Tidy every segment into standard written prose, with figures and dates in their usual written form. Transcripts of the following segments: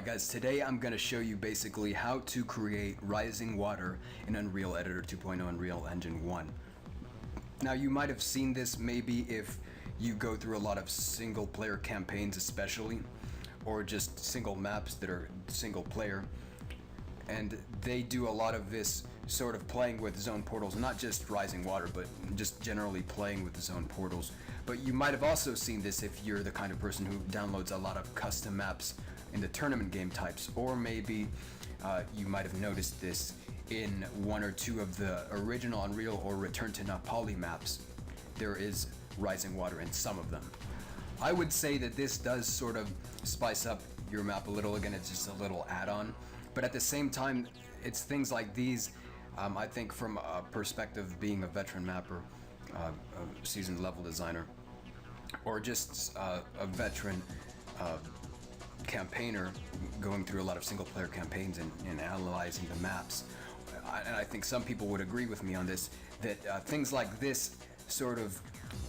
Alright guys, today I'm going to show you basically how to create rising water in Unreal Editor 2.0 Unreal Engine 1. Now you might have seen this maybe if you go through a lot of single player campaigns especially, or just single maps that are single player, and they do a lot of this sort of playing with zone portals, not just rising water but just generally playing with the zone portals. But you might have also seen this if you're the kind of person who downloads a lot of custom maps in the tournament game types, or maybe you might have noticed this in one or two of the original Unreal or Return to Not Poly maps. There is rising water in some of them. I would say that this does sort of spice up your map a little. Again, it's just a little add-on, but at the same time it's things like these. I think from a perspective of being a veteran mapper, a seasoned level designer, or just a veteran campaigner going through a lot of single player campaigns and analyzing the maps, and I think some people would agree with me on this, that things like this sort of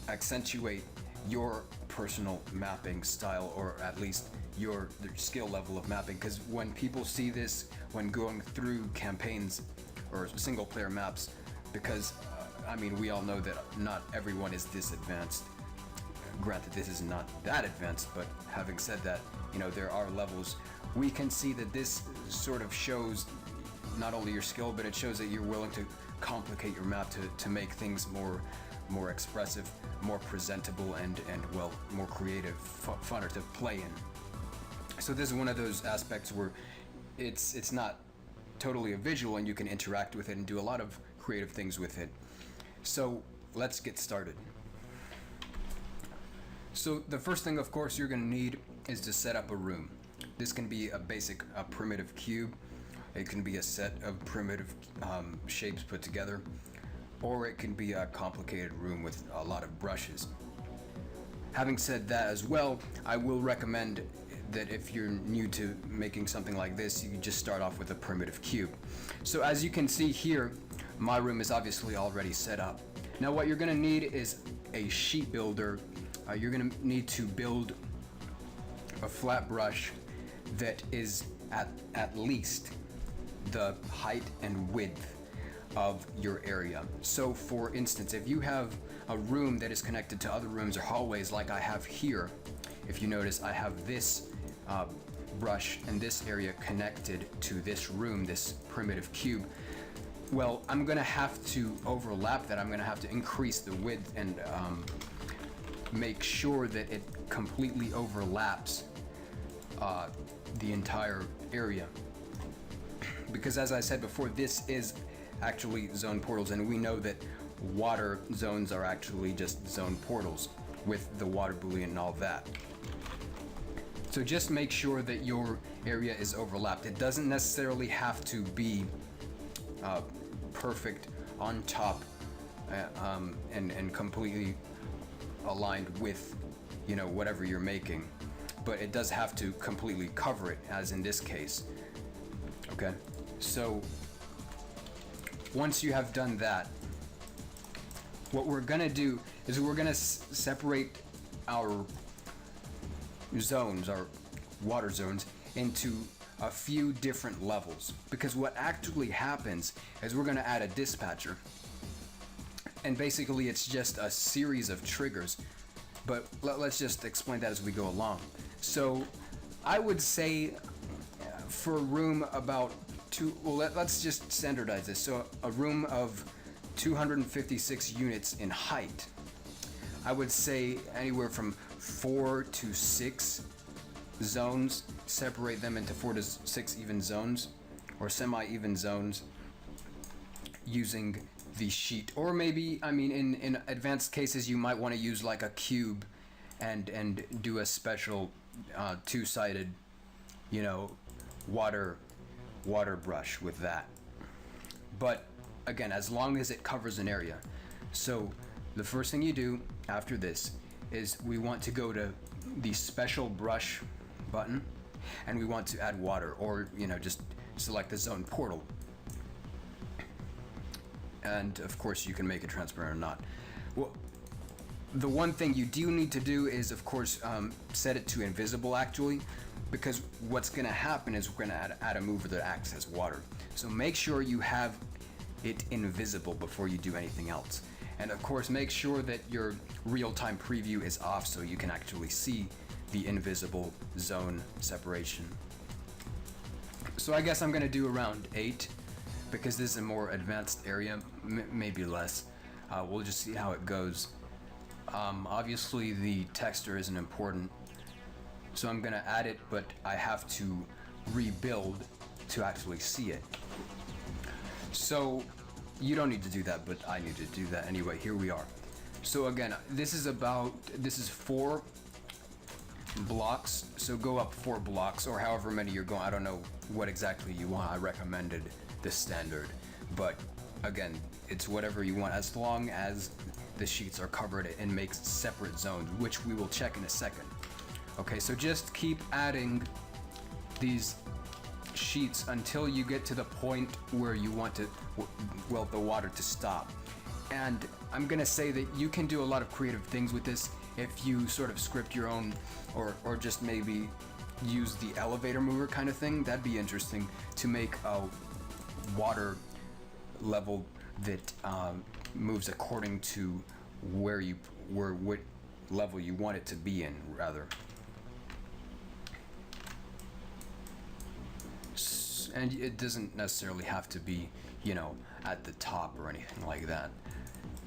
accentuate your personal mapping style, or at least your skill level of mapping, because when people see this when going through campaigns or single player maps, because I mean, we all know that not everyone is this advanced. Granted, this is not that advanced, but having said that, you know, there are levels. We can see that this sort of shows not only your skill, but it shows that you're willing to complicate your map to make things more expressive, more presentable, and well, more creative, funner to play in. So this is one of those aspects where it's not totally a visual, and you can interact with it and do a lot of creative things with it. So let's get started. So the first thing, of course, you're going to need is to set up a room. This can be a primitive cube. It can be a set of primitive shapes put together, or it can be a complicated room with a lot of brushes. Having said that as well, I will recommend that if you're new to making something like this, you just start off with a primitive cube. So as you can see here, my room is obviously already set up. Now what you're going to need is a sheet builder. You're going to need to build a flat brush that is at least the height and width of your area. So for instance, if you have a room that is connected to other rooms or hallways like I have here, if you notice, I have this brush and this area connected to this room, this primitive cube. Well, I'm gonna have to overlap that. I'm gonna have to increase the width and make sure that it completely overlaps the entire area, because as I said before, this is actually zone portals, and we know that water zones are actually just zone portals with the water boolean and all that. So just make sure that your area is overlapped. It doesn't necessarily have to be perfect on top and completely aligned with, you know, whatever you're making, but it does have to completely cover it, as in this case. Okay, so once you have done that, what we're gonna do is we're gonna separate our zones, our water zones, into a few different levels, because what actually happens is we're gonna add a dispatcher, and basically it's just a series of triggers, but let's just explain that as we go along. So I would say for a room about let's just standardize this. So a room of 256 units in height, I would say anywhere from 4 to 6 zones. Separate them into 4 to 6 even zones, or semi-even zones, using the sheet. Or maybe, I mean, in advanced cases, you might want to use like a cube and do a special two-sided, you know, water brush with that. But again, as long as it covers an area. So the first thing you do after this is we want to go to the special brush button, and we want to add water, or, you know, just select the zone portal. And of course you can make it transparent or not. Well, the one thing you do need to do is, of course, set it to invisible actually, because what's going to happen is we're going to add a mover that acts as water. So make sure you have it invisible before you do anything else. And of course, make sure that your real-time preview is off so you can actually see the invisible zone separation. So I guess I'm going to do around 8 because this is a more advanced area, maybe less. We'll just see how it goes. Obviously the texture isn't important, so I'm going to add it, but I have to rebuild to actually see it. So you don't need to do that, but I need to do that anyway. Here we are. So again, this is 4 blocks, so go up 4 blocks or however many you're going. I don't know what exactly you want. I recommended the standard, but again, it's whatever you want as long as the sheets are covered and makes separate zones, which we will check in a second. Okay, so just keep adding these sheets until you get to the point where you want to, well, the water to stop. And I'm gonna say that you can do a lot of creative things with this if you sort of script your own, or just maybe use the elevator mover kind of thing. That'd be interesting to make a water level that moves according to what level you want it to be in, rather. And it doesn't necessarily have to be, you know, at the top or anything like that.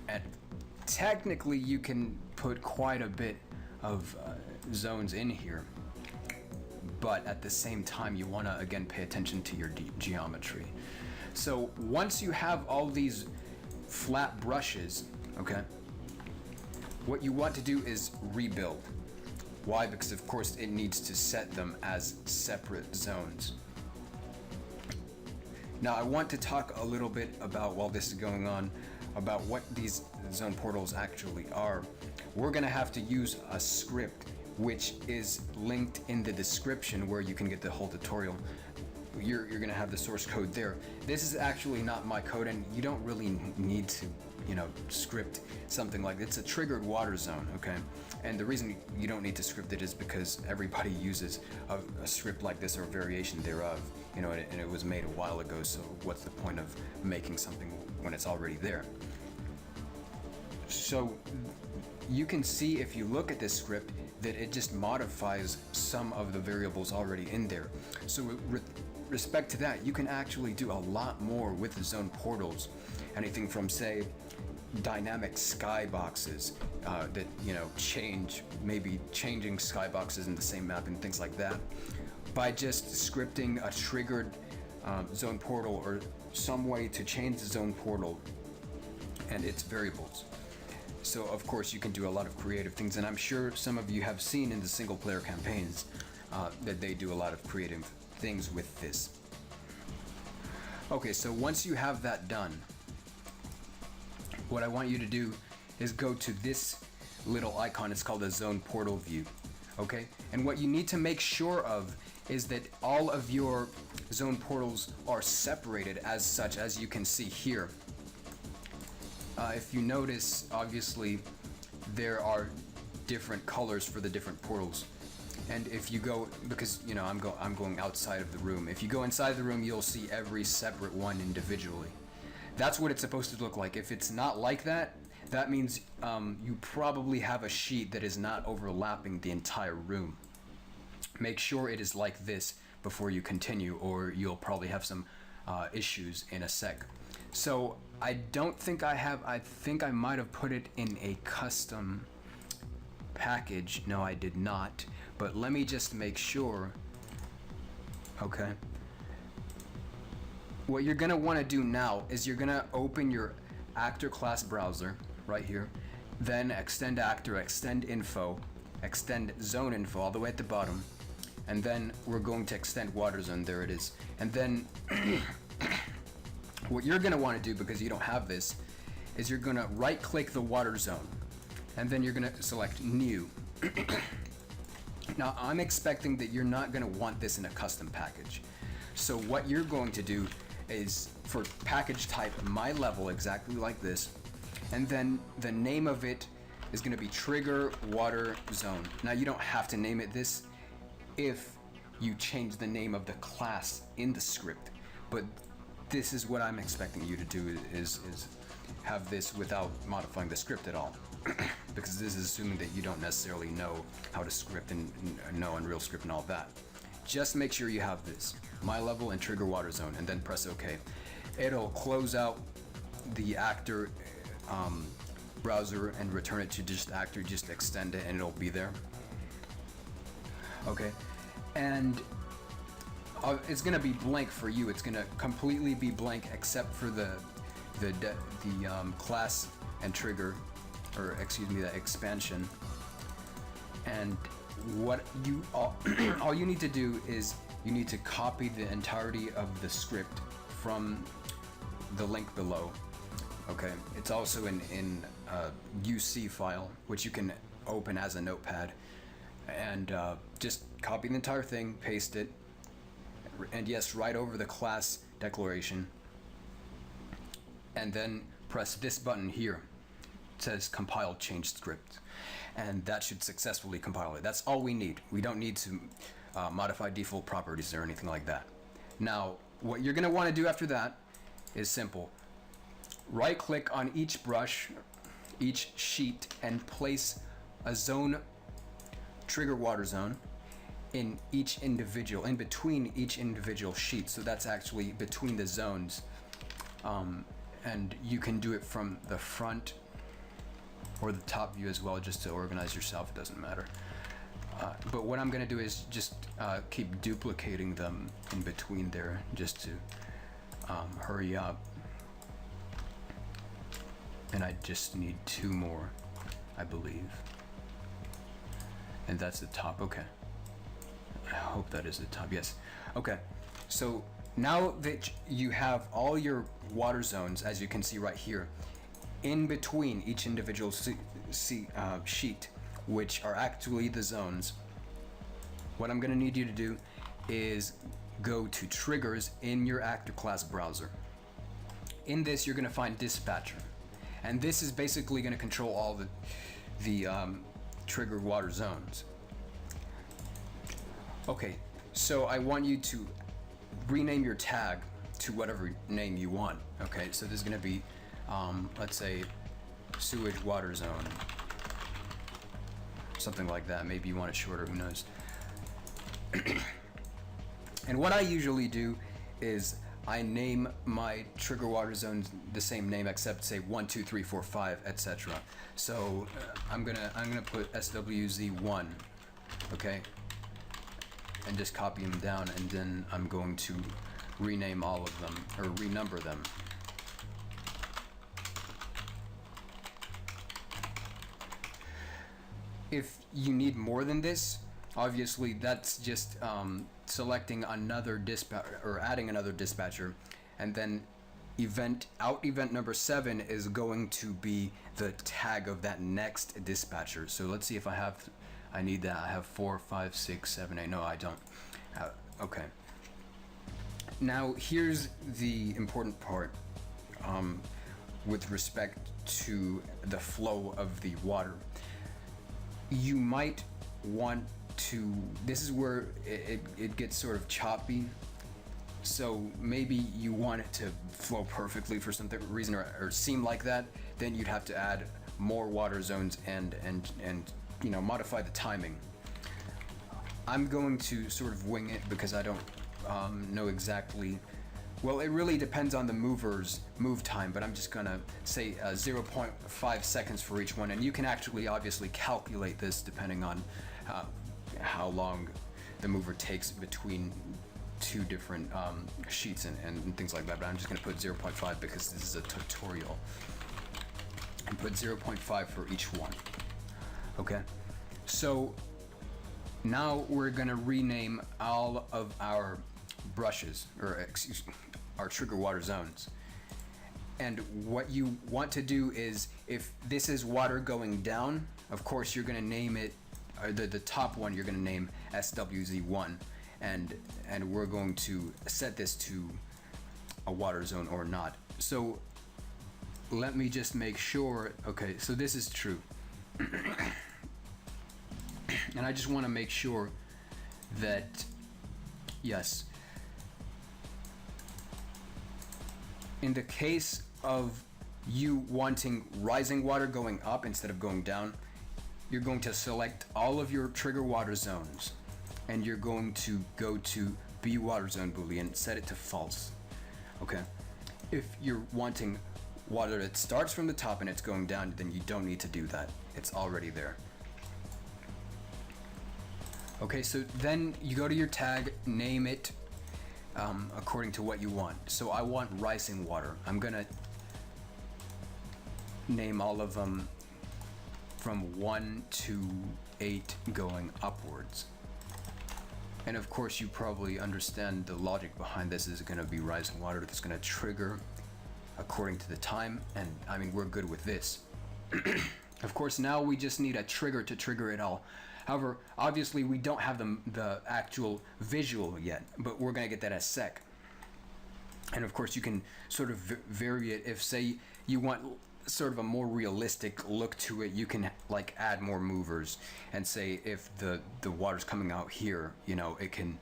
And technically you can put quite a bit of zones in here, but at the same time you want to again pay attention to your geometry. So once you have all these flat brushes, okay, what you want to do is rebuild. Why? Because of course it needs to set them as separate zones. Now I want to talk a little bit about, while this is going on, about what these zone portals actually are. We're gonna have to use a script which is linked in the description where you can get the whole tutorial. You're gonna have the source code there. This is actually not my code, and you don't really need to, you know, script something like this. It's a triggered water zone, okay? And the reason you don't need to script it is because everybody uses a script like this or a variation thereof, you know, and it was made a while ago, so what's the point of making something when it's already there? So you can see if you look at this script that it just modifies some of the variables already in there. So with respect to that, you can actually do a lot more with the zone portals. Anything from, say, dynamic skyboxes that, you know, maybe changing skyboxes in the same map and things like that, by just scripting a triggered zone portal or some way to change the zone portal and its variables. So of course you can do a lot of creative things, and I'm sure some of you have seen in the single player campaigns that they do a lot of creative things with this. Okay, so once you have that done, what I want you to do is go to this little icon. It's called a zone portal view. Okay, and what you need to make sure of is that all of your zone portals are separated as such, as you can see here. If you notice, obviously there are different colors for the different portals, and if you go, because you know I'm going outside of the room, if you go inside the room you'll see every separate one individually. That's what it's supposed to look like. If it's not like that, that means you probably have a sheet that is not overlapping the entire room. Make sure it is like this before you continue, or you'll probably have some issues in a sec. So I don't think I have, I think I might have put it in a custom package. No, I did not, but let me just make sure. Okay. What you're gonna wanna do now is you're gonna open your actor class browser right here, then extend actor, extend info, extend zone info all the way at the bottom, and then we're going to extend water zone. There it is. And then what you're gonna wanna do, because you don't have this, is you're gonna right click the water zone, and then you're gonna select new. Now I'm expecting that you're not gonna want this in a custom package. So what you're going to do is, for package type, my level, exactly like this, and then the name of it is going to be trigger water zone. Now you don't have to name it this if you change the name of the class in the script. But this is what I'm expecting you to do is have this without modifying the script at all. Because this is assuming that you don't necessarily know how to script and know Unreal Script and all that. Just make sure you have this, my level and trigger water zone, and then press OK. It'll close out the actor browser and return it to just actor, just extend it and it'll be there. Okay, and it's gonna be blank for you. It's gonna completely be blank except for the class and trigger, or excuse me, the expansion. And what you all you need to do is you need to copy the entirety of the script from the link below. Okay, it's also in a UC file, which you can open as a notepad, and just copy the entire thing, paste it, and yes, write over the class declaration, and then press this button here. It says compile change script, and that should successfully compile it. That's all we need. We don't need to modify default properties or anything like that. Now, what you're going to want to do after that is simple. Right click on each brush, each sheet, and place a zone, trigger water zone, in between each individual sheet. So that's actually between the zones. And you can do it from the front or the top view as well, just to organize yourself. It doesn't matter. But what I'm going to do is just keep duplicating them in between there, just to hurry up. And I just need 2 more, I believe. And that's the top. Okay. I hope that is the top. Yes. Okay. So now that you have all your water zones, as you can see right here, in between each individual sheet, which are actually the zones, what I'm going to need you to do is go to triggers in your actor class browser. In this, you're going to find dispatcher, and this is basically going to control all the trigger water zones. Okay, so I want you to rename your tag to whatever name you want. Okay, so this is going to be let's say sewage water zone, something like that. Maybe you want it shorter, who knows. And what I usually do is I name my trigger water zones the same name, except say 1, 2, 3, 4, 5, etc. So I'm gonna put SWZ1, okay, and just copy them down, and then I'm going to rename all of them, or renumber them. If you need more than this, obviously that's just selecting another dispatcher, or adding another dispatcher, and then event number 7 is going to be the tag of that next dispatcher. So let's see if I need that. I have 4, 5, 6, 7, 8. No, I don't. Okay. Now here's the important part with respect to the flow of the water. You might want to, this is where it gets sort of choppy, so maybe you want it to flow perfectly for some reason, or seem like that. Then you'd have to add more water zones and you know, modify the timing. I'm going to sort of wing it because I don't know exactly. Well, it really depends on the mover's move time, but I'm just gonna say 0.5 seconds for each one, and you can actually obviously calculate this depending on how long the mover takes between 2 different sheets and things like that. But I'm just gonna put 0.5 because this is a tutorial, and put 0.5 for each one. Okay, so now we're gonna rename all of our brushes, or excuse me, our trigger water zones. And what you want to do is, if this is water going down, of course you're going to name it, or the top one you're going to name SWZ1, and we're going to set this to a water zone or not. So let me just make sure. Okay, so this is true. And I just want to make sure that yes. In the case of you wanting rising water going up instead of going down, you're going to select all of your trigger water zones, and you're going to go to B water zone boolean, set it to false. Okay. If you're wanting water that starts from the top and it's going down, then you don't need to do that. It's already there. Okay, so then you go to your tag, name it according to what you want. So I want rising water. I'm gonna name all of them from 1 to 8 going upwards. And of course you probably understand the logic behind this is going to be rising water that's going to trigger according to the time, and I mean we're good with this. Of course now we just need a trigger to trigger it all. However, obviously we don't have the actual visual yet, but we're going to get that in a sec. And of course you can sort of vary it. If say you want sort of a more realistic look to it, you can like add more movers and say if the water's coming out here, you know, it can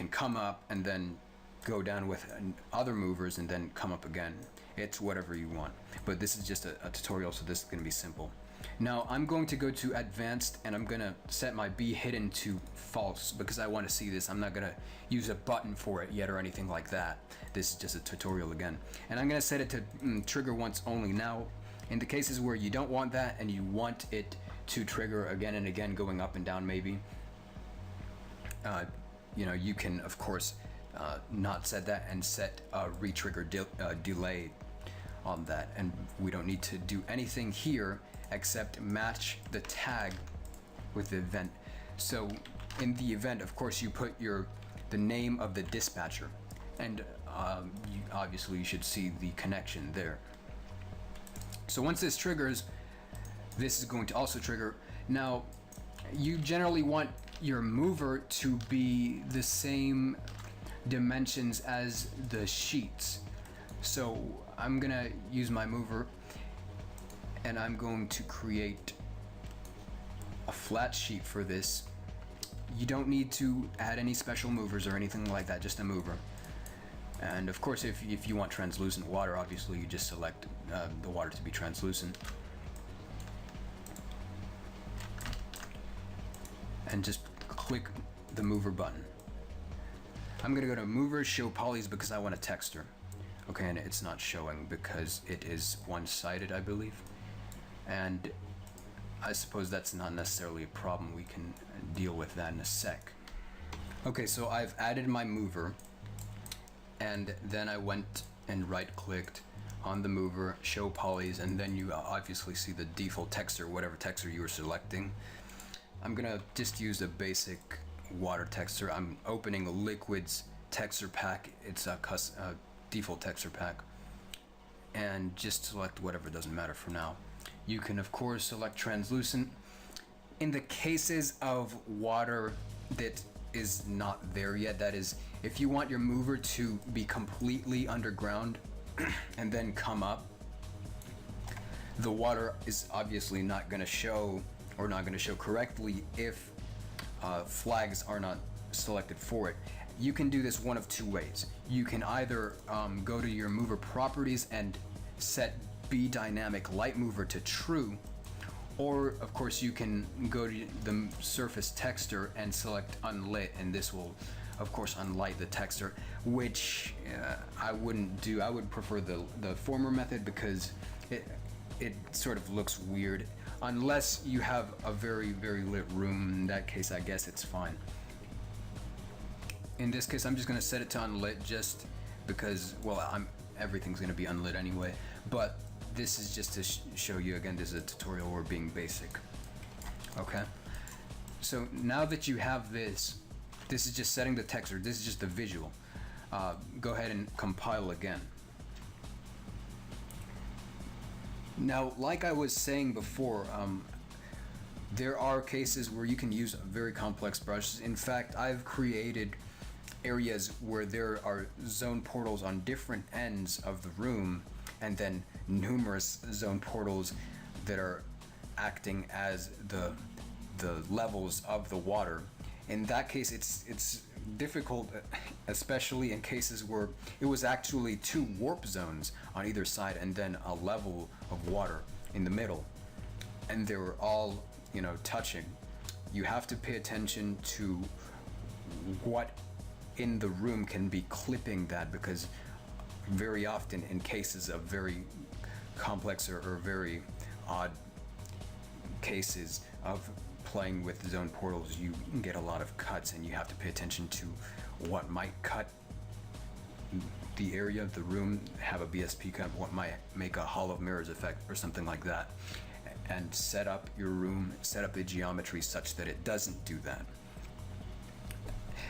come up and then go down with other movers and then come up again. It's whatever you want, but this is just a tutorial, so this is going to be simple. Now I'm going to go to advanced and I'm going to set my B hidden to false because I want to see this. I'm not going to use a button for it yet or anything like that. This is just a tutorial again. And I'm going to set it to trigger once only. Now in the cases where you don't want that and you want it to trigger again and again going up and down maybe, you know, you can of course not set that and set a retrigger delay on that, and we don't need to do anything here except match the tag with the event. So in the event, of course, you put the name of the dispatcher, and obviously you should see the connection there. So once this triggers, this is going to also trigger. Now you generally want your mover to be the same dimensions as the sheets. So I'm gonna use my mover and I'm going to create a flat sheet for this. You don't need to add any special movers or anything like that, just a mover. And of course if you want translucent water, obviously you just select the water to be translucent and just click the mover button. I'm gonna go to mover, show polys because I want a texture. Okay, and it's not showing because it is one-sided, I believe. And I suppose that's not necessarily a problem. We can deal with that in a sec. Okay, so I've added my mover, and then I went and right-clicked on the mover, show polys, and then you obviously see the default texture, whatever texture you were selecting. I'm gonna just use a basic water texture. I'm opening Liquid's texture pack. It's a default texture pack, and just select whatever, doesn't matter for now. You can of course select translucent. In the cases of water that is not there yet, that is if you want your mover to be completely underground and then come up, the water is obviously not going to show, or not going to show correctly if flags are not selected for it. You can do this one of two ways. You can either go to your mover properties and set B dynamic light mover to true, or of course you can go to the surface texture and select unlit, and this will of course unlight the texture, which I wouldn't do. I would prefer the former method because it sort of looks weird unless you have a very lit room. In that case I guess it's fine. In this case I'm just going to set it to unlit just because, well, everything's going to be unlit anyway, but this is just to show you, again, this is a tutorial, we're being basic. Okay, so now that you have this is just setting the texture, this is just the visual. Go ahead and compile again. Now, like I was saying before, there are cases where you can use very complex brushes. In fact, I've created areas where there are zone portals on different ends of the room, and then numerous zone portals that are acting as the levels of the water. In that case, it's difficult, especially in cases where it was actually two warp zones on either side and then a level of water in the middle, and they were all, touching. You have to pay attention to what in the room can be clipping that, because very often in cases of very complex or very odd cases of playing with zone portals, you get a lot of cuts, and you have to pay attention to what might cut the area of the room, have a BSP cut, what might make a Hall of Mirrors effect or something like that, and set up your room, set up the geometry such that it doesn't do that.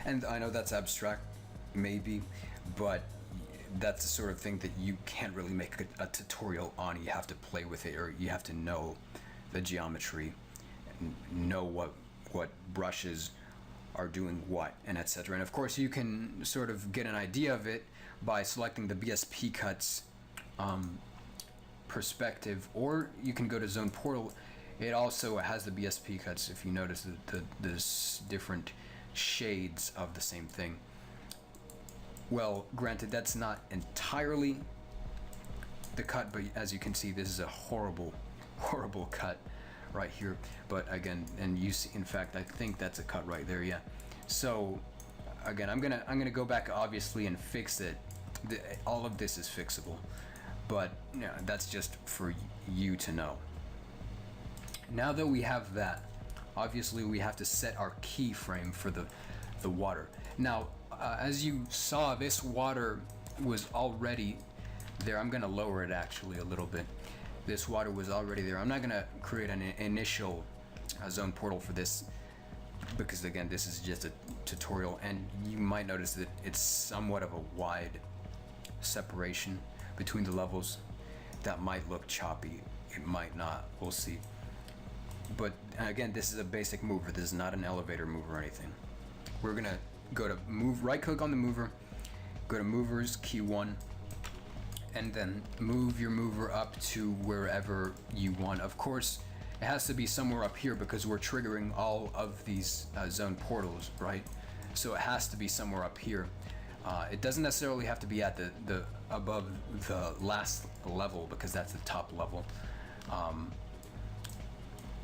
And I know that's abstract, maybe, but that's the sort of thing that you can't really make a tutorial on. You have to play with it, or you have to know the geometry, know what brushes are doing what, and etc. And of course you can sort of get an idea of it by selecting the BSP cuts perspective, or you can go to Zone Portal. It also has the BSP cuts, if you notice the different shades of the same thing. Well, granted, that's not entirely the cut, but as you can see, this is a horrible cut right here. But again, and you see, in fact, I think that's a cut right there, yeah. So again, I'm gonna go back obviously and fix it. All of this is fixable, but that's just for you to know. Now that we have that, obviously we have to set our keyframe for the water. Now, as you saw, this water was already there. I'm gonna lower it actually a little bit. This water was already there. I'm not gonna create an initial zone portal for this, because again, this is just a tutorial, and you might notice that it's somewhat of a wide separation between the levels. That might look choppy, it might not, we'll see. But again, this is a basic mover. This is not an elevator mover or anything. We're gonna go to move, right click on the mover, go to movers, key 1, and then move your mover up to wherever you want. Of course, it has to be somewhere up here because we're triggering all of these zone portals, right? So it has to be somewhere up here. It doesn't necessarily have to be at the above the last level, because that's the top level.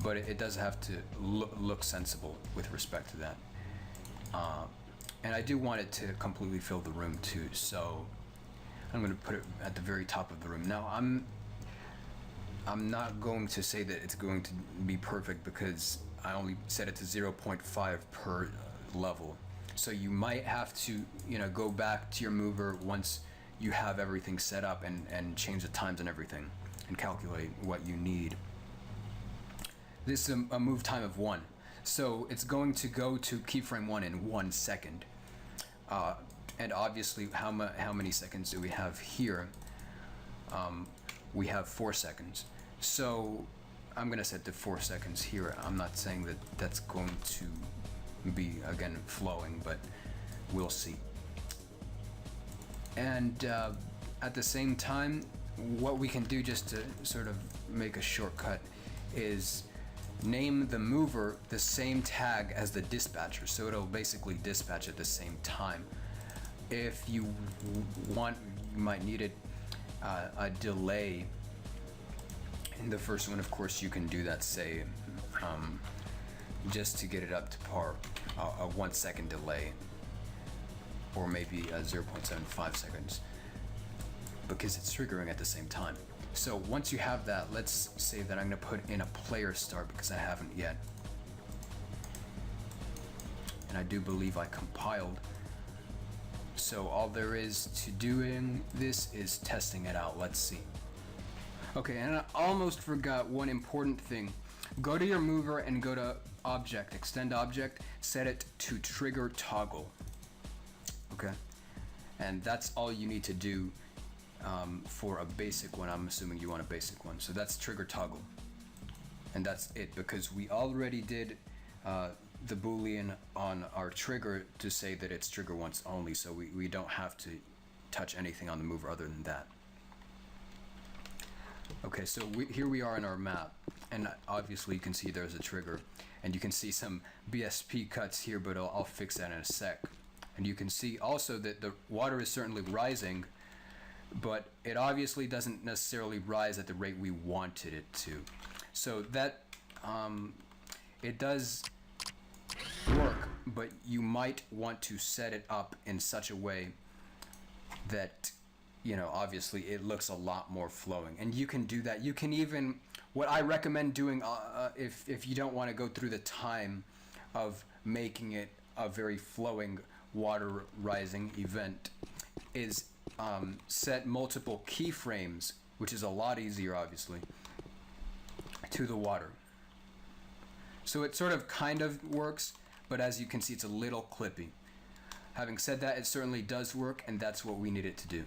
But it does have to look sensible with respect to that. And I do want it to completely fill the room too, so I'm going to put it at the very top of the room. Now, I'm not going to say that it's going to be perfect, because I only set it to 0.5 per level. So you might have to, go back to your mover once you have everything set up and change the times and everything and calculate what you need. This is a move time of 1. So it's going to go to keyframe 1 in 1 second. And obviously, how many seconds do we have here? We have 4 seconds. So I'm going to set to 4 seconds here. I'm not saying that that's going to be, again, flowing, but we'll see. And at the same time, what we can do just to sort of make a shortcut is name the mover the same tag as the dispatcher, so it'll basically dispatch at the same time. If you want, you might need it a delay in the first one. Of course, you can do that, say, just to get it up to par, a 1 second delay, or maybe 0.75 seconds, because it's triggering at the same time. So once you have that, let's say that I'm going to put in a player start, because I haven't yet. And I do believe I compiled. So all there is to doing this is testing it out. Let's see. Okay, and I almost forgot one important thing. Go to your mover and go to object, extend object, set it to trigger toggle. Okay, and that's all you need to do for a basic one. I'm assuming you want a basic one, so that's trigger toggle, and that's it, because we already did the boolean on our trigger to say that it's trigger once only, so we don't have to touch anything on the mover other than that. Okay, so here we are in our map, and obviously you can see there's a trigger, and you can see some BSP cuts here, but I'll fix that in a sec. And you can see also that the water is certainly rising, but it obviously doesn't necessarily rise at the rate we wanted it to. So that it does work, but you might want to set it up in such a way that, you know, obviously it looks a lot more flowing. And you can do that. You can even, what I recommend doing if you don't want to go through the time of making it a very flowing water rising event, is set multiple keyframes, which is a lot easier obviously, to the water. So it sort of kind of works, but as you can see, it's a little clippy. Having said that, it certainly does work, and that's what we need it to do.